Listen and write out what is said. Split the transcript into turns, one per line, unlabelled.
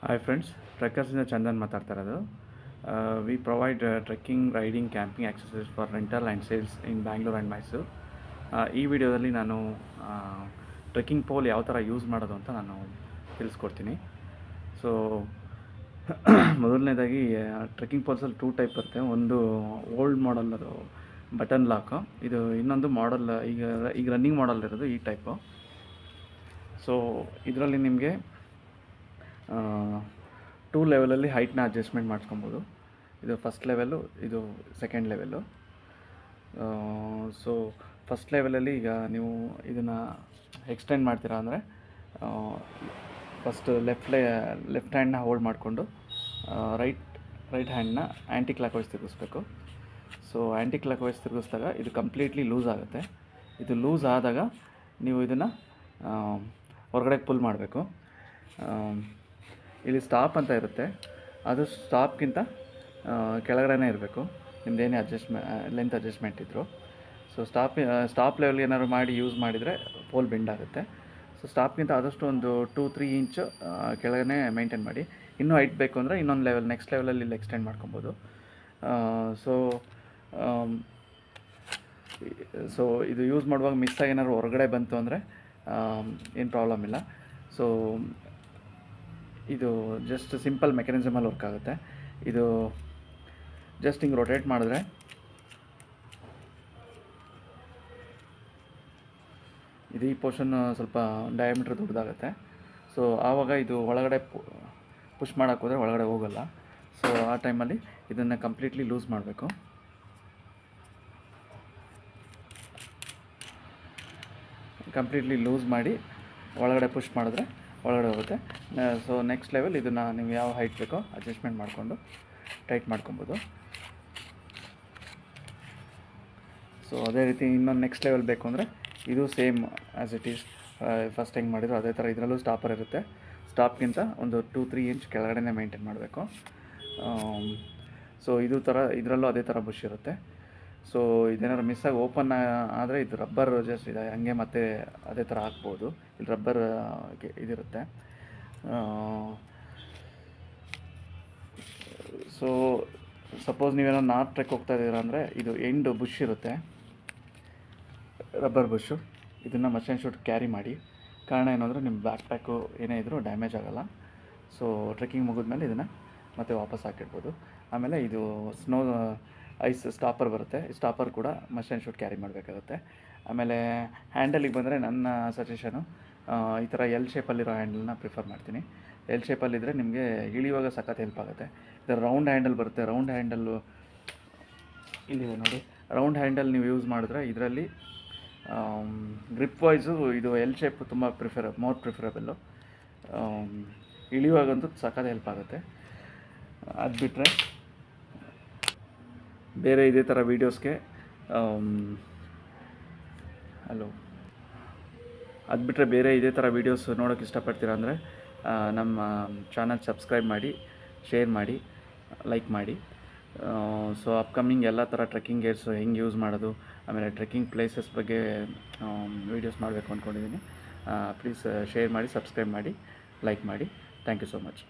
Hi friends, ಟ್ರೆಕ್ಕರ್ಸಿಂದ Chandan ಮಾತಾಡ್ತಾ ಇರೋದು. We provide trekking, riding, camping accessories for rental and sales in Bangalore and Mysuru. ಈ ವಿಡಿಯೋದಲ್ಲಿ ನಾನು ಟ್ರೆಕ್ಕಿಂಗ್ ಪೋಲ್ ಯಾವ ಥರ ಯೂಸ್ ಮಾಡೋದು ಅಂತ ನಾನು ತಿಳಿಸ್ಕೊಡ್ತೀನಿ. ಸೊ ಮೊದಲನೇದಾಗಿ ಟ್ರೆಕ್ಕಿಂಗ್ ಪೋಲ್ಸಲ್ಲಿ 2 ಟೈಪ್ ಬರುತ್ತೆ. ಒಂದು ಓಲ್ಡ್ ಮಾಡಲ್, ಅದು ಬಟನ್ ಲಾಕು. ಇದು ಇನ್ನೊಂದು ಮಾಡಲ್, ಈಗ ರನ್ನಿಂಗ್ ಮಾಡಲ್ ಇರೋದು ಈ ಟೈಪು. ಸೊ ಇದರಲ್ಲಿ ನಿಮಗೆ 2 ಲೆವೆಲಲ್ಲಿ ಹೈಟ್ನ ಅಡ್ಜಸ್ಟ್ಮೆಂಟ್ ಮಾಡ್ಕೊಬೋದು. ಇದು ಫಸ್ಟ್ ಲೆವೆಲ್ಲು, ಇದು ಸೆಕೆಂಡ್ ಲೆವೆಲ್ಲು. ಸೊ ಫಸ್ಟ್ ಲೆವೆಲಲ್ಲಿ ಈಗ ನೀವು ಇದನ್ನು ಎಕ್ಸ್ಟೆಂಡ್ ಮಾಡ್ತೀರಾ ಅಂದರೆ ಫಸ್ಟ್ ಲೆಫ್ಟ್ ಹ್ಯಾಂಡ್ನ ಹೋಲ್ಡ್ ಮಾಡಿಕೊಂಡು ರೈಟ್ ಹ್ಯಾಂಡ್ನ ಆ್ಯಂಟಿ ಕ್ಲಾಕ್ ವೈಸ್ ತಿರುಗಿಸ್ಬೇಕು. ಸೊ ಆ್ಯಂಟಿ ಕ್ಲಾಕ್ ವೈಸ್ ತಿರುಗಿಸಿದಾಗ ಇದು ಕಂಪ್ಲೀಟ್ಲಿ ಲೂಸ್ ಆಗುತ್ತೆ. ಇದು ಲೂಸ್ ಆದಾಗ ನೀವು ಇದನ್ನು ಹೊರಗಡೆ ಪುಲ್ ಮಾಡಬೇಕು. ಇಲ್ಲಿ ಸ್ಟಾಪ್ ಅಂತ ಇರುತ್ತೆ, ಅದು ಸ್ಟಾಪ್ಗಿಂತ ಕೆಳಗಡೆ ಇರಬೇಕು ನಿಮ್ಮದೇನೇ ಲೆಂತ್ ಅಡ್ಜಸ್ಟ್ಮೆಂಟ್ ಇದ್ದರು. ಸೊ ಸ್ಟಾಪ್ ಲೆವೆಲ್ಗೆ ಏನಾದ್ರು ಮಾಡಿ ಯೂಸ್ ಮಾಡಿದರೆ ಪೋಲ್ ಬೆಂಡ್ ಆಗುತ್ತೆ. ಸೊ ಸ್ಟಾಪ್ಗಿಂತ ಆದಷ್ಟು ಒಂದು 2-3 ಇಂಚು ಕೆಳಗಡೆ ಮೇಂಟೈನ್ ಮಾಡಿ. ಇನ್ನೂ ಹೈಟ್ ಬೇಕು ಅಂದರೆ ಇನ್ನೊಂದು ನೆಕ್ಸ್ಟ್ ಲೆವೆಲಲ್ಲಿ ಇಲ್ಲಿ ಎಕ್ಸ್ಟೆಂಡ್ ಮಾಡ್ಕೊಬೋದು. ಸೊ ಇದು ಯೂಸ್ ಮಾಡುವಾಗ ಮಿಸ್ಸಾಗಿ ಏನಾದ್ರು ಹೊರಗಡೆ ಬಂತು ಅಂದರೆ ಏನು ಪ್ರಾಬ್ಲಮ್ ಇಲ್ಲ. ಸೊ ಇದು ಜಸ್ಟ್ ಸಿಂಪಲ್ ಮೆಕ್ಯಾನಿಸಮಲ್ಲಿ ವರ್ಕ್ ಆಗುತ್ತೆ. ಇದು ಜಸ್ಟ್ ಹಿಂಗೆ ರೊಟೇಟ್ ಮಾಡಿದ್ರೆ ಇದು ಈ ಪೋರ್ಷನ್ ಸ್ವಲ್ಪ ಡಯಾಮೀಟ್ರ್ ದೊಡ್ಡದಾಗುತ್ತೆ. ಸೊ ಆವಾಗ ಇದು ಒಳಗಡೆ ಪುಷ್ ಮಾಡೋಕ್ಕೆ ಹೋದರೆ ಒಳಗಡೆ ಹೋಗಲ್ಲ. ಸೊ ಆ ಟೈಮಲ್ಲಿ ಇದನ್ನು ಕಂಪ್ಲೀಟ್ಲಿ ಲೂಸ್ ಮಾಡಬೇಕು. ಕಂಪ್ಲೀಟ್ಲಿ ಲೂಸ್ ಮಾಡಿ ಒಳಗಡೆ ಪುಷ್ ಮಾಡಿದ್ರೆ ಒಳಗಡೆ ಹೋಗುತ್ತೆ. ಸೊ ನೆಕ್ಸ್ಟ್ ಲೆವೆಲ್ ಇದನ್ನು ನೀವು ಯಾವ ಹೈಟ್ ಬೇಕೋ ಅಡ್ಜಸ್ಟ್ಮೆಂಟ್ ಮಾಡಿಕೊಂಡು ಟೈಟ್ ಮಾಡ್ಕೊಬೋದು. ಸೊ ಅದೇ ರೀತಿ ಇನ್ನೊಂದು ನೆಕ್ಸ್ಟ್ ಲೆವೆಲ್ ಬೇಕು ಅಂದರೆ ಇದು same as it is first ಹೆಂಗೆ ಮಾಡಿದ್ರು ಅದೇ ಥರ ಇದರಲ್ಲೂ ಸ್ಟಾಪರ್ ಇರುತ್ತೆ. ಸ್ಟಾಪ್ಗಿಂತ ಒಂದು 2-3 ಇಂಚ್ ಕೆಳಗಡೆ ಮೇಂಟೈನ್ ಮಾಡಬೇಕು. ಸೊ ಇದರಲ್ಲೂ ಅದೇ ಥರ ಬುಷ್ ಇರುತ್ತೆ. ಸೊ ಇದೇನಾದ್ರು ಮಿಸ್ಸಾಗಿ ಓಪನ್ ಆದರೆ ಇದು ರಬ್ಬರ್ ಜಸ್ಟ್ ಇದೆ ಹಂಗೆ ಮತ್ತೆ ಅದೇ ಥರ ಹಾಕ್ಬೋದು. ಇಲ್ಲಿ ರಬ್ಬರ್ ಇದಿರುತ್ತೆ. ಸೊ ಸಪೋಸ್ ನೀವೇನೋ ನಾರ್ತ್ ಟ್ರೆಕ್ ಹೋಗ್ತಾ ಇದ್ದೀರಾ ಅಂದರೆ ಇದು ಎಂಡ್ ಬುಷ್ ಇರುತ್ತೆ, ರಬ್ಬರ್ ಬುಷು. ಇದನ್ನು ಮಸ್ಟ್ ಆ್ಯಂಡ್ ಶುಡ್ ಕ್ಯಾರಿ ಮಾಡಿ. ಕಾರಣ ಏನು ಅಂದರೆ ನಿಮ್ಮ ಬ್ಯಾಕ್ ಪ್ಯಾಕು ಏನೇ ಇದ್ದರೂ ಡ್ಯಾಮೇಜ್ ಆಗೋಲ್ಲ. ಸೊ ಟ್ರೆಕ್ಕಿಂಗ್ ಮುಗಿದ್ಮೇಲೆ ಇದನ್ನು ಮತ್ತೆ ವಾಪಸ್ ಹಾಕಿಡ್ಬೋದು. ಆಮೇಲೆ ಇದು ಐಸ್ ಸ್ಟಾಪರ್ ಬರುತ್ತೆ, ಸ್ಟಾಪರ್ ಕೂಡ ಮಸ್ಟ್ ಆ್ಯಂಡ್ ಶುಡ್ ಕ್ಯಾರಿ ಮಾಡಬೇಕಾಗುತ್ತೆ. ಆಮೇಲೆ ಹ್ಯಾಂಡಲಿಗೆ ಬಂದರೆ ನನ್ನ ಸಜೆಷನು ಈ ಥರ ಎಲ್ ಶೇಪಲ್ಲಿರೋ ಹ್ಯಾಂಡಲ್ನ ಪ್ರಿಫರ್ ಮಾಡ್ತೀನಿ. ಎಲ್ ಶೇಪಲ್ಲಿದ್ದರೆ ನಿಮಗೆ ಇಳಿಯುವಾಗ ಸಖತ್ ಹೆಲ್ಪ್ ಆಗುತ್ತೆ. ಇದರ ರೌಂಡ್ ಹ್ಯಾಂಡಲ್ ಬರುತ್ತೆ. ರೌಂಡ್ ಹ್ಯಾಂಡಲ್ಲು ಇಲ್ಲಿದೆ ನೋಡಿ. ರೌಂಡ್ ಹ್ಯಾಂಡಲ್ ನೀವು ಯೂಸ್ ಮಾಡಿದ್ರೆ ಇದರಲ್ಲಿ ಗ್ರಿಪ್ ವೈಸು ಇದು ಎಲ್ ಶೇಪ್ ತುಂಬ ಮೋರ್ ಪ್ರಿಫರಬಲ್ಲು. ಇಳಿಯುವಾಗಂತೂ ಸಖತ್ ಹೆಲ್ಪ್ ಆಗುತ್ತೆ. ಅದು ಬಿಟ್ಟರೆ ಬೇರೆ ಇದೇ ಥರ ವೀಡಿಯೋಸ್ಗೆ ಬೇರೆ ಇದೇ ಥರ ವೀಡಿಯೋಸ್ ನೋಡೋಕ್ಕೆ ಇಷ್ಟಪಡ್ತೀರಾ ಅಂದರೆ ನಮ್ಮ ಚಾನಲ್ ಸಬ್ಸ್ಕ್ರೈಬ್ ಮಾಡಿ, ಶೇರ್ ಮಾಡಿ, ಲೈಕ್ ಮಾಡಿ. ಸೊ ಅಪ್ಕಮಿಂಗ್ ಎಲ್ಲ ಥರ ಟ್ರೆಕ್ಕಿಂಗ್ ಗೇರ್ಸು ಹೆಂಗೆ ಯೂಸ್ ಮಾಡೋದು, ಆಮೇಲೆ ಟ್ರೆಕ್ಕಿಂಗ್ ಪ್ಲೇಸಸ್ ಬಗ್ಗೆ ವೀಡಿಯೋಸ್ ಮಾಡಬೇಕು ಅಂದ್ಕೊಂಡಿದ್ದೀನಿ. ಪ್ಲೀಸ್ ಶೇರ್ ಮಾಡಿ, ಸಬ್ಸ್ಕ್ರೈಬ್ ಮಾಡಿ, ಲೈಕ್ ಮಾಡಿ. Thank you so much.